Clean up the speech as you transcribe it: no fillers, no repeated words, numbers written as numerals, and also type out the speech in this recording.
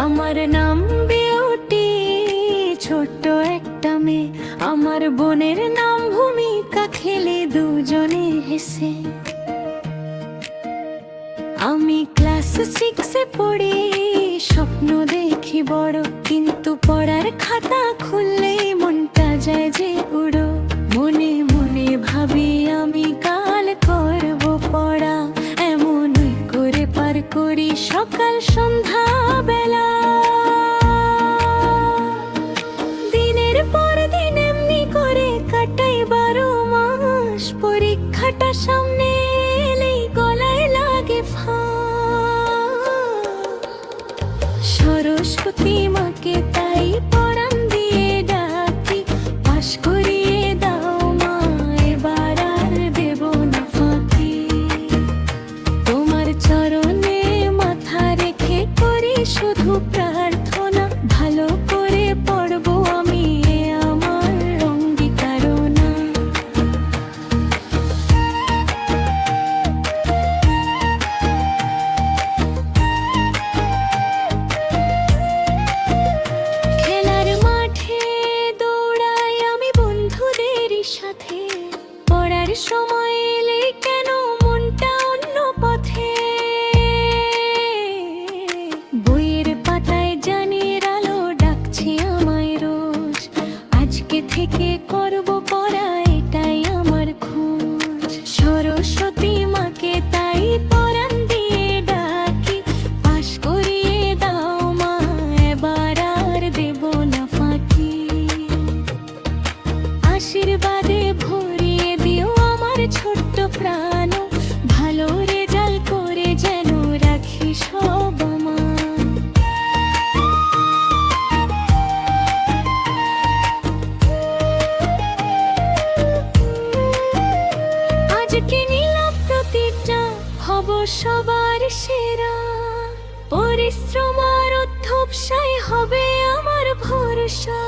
আমার নাম বিউটি, ছোট্ট একটা মেয়ে। আমার বোনের নাম ভূমিকা, খেলে দুজনে হেসে। আমি ক্লাস 6-এ পড়ি, স্বপ্ন দেখি বড়, কিন্তু পড়ার খাতা খুললেই মনটা যায় যে উড়ো। মনে মনে ভাবি আমি কাল করব পড়া, এমনই করে পার করি সকাল সন্ধ্যা বেলা। দিনের পর দিন এমনি করে কাটাই 12 মাস, পরীক্ষাটা সামনে এলেই গলায় লাগে ফাঁস। সরস্বতী মাকে তাই পরাণ দিয়ে ডাকি, পাশ করিয়ে দাও মা, এবার আর দেব না ফাঁকি। তোমার চরণে মাথা রেখে করি শুধু প্রার্থনা, ভালো করে পড়বো আমি, এ আমার অঙ্গীকারনা। খেলার মাঠে দৌড়াই আমি বন্ধুদের সাথে, পড়ার সময় এলে কেন মনটা অন্য পথে। বইয়ের পাতায় জানির আলো ডাকছে আমায় রোজ, আজকে থেকে করব পড়া, এটাই আমার খোঁজ। সরস্বতী মাকে তাই পরাণ দিয়ে ডাকি, পাশ করিয়ে দাও মা, এবার আর দেব না ফাঁকি। আশীর্বাদে ভরিয়ে দিও আমার ছোট্ট প্রাণ, ভালো রেজাল্ট করে যেন রাখি সব মান। আজকে নিলাম প্রতিজ্ঞা, হব সবার সেরা। পরিশ্রম আর অধ্যবসায় হবে আমার ভরসা।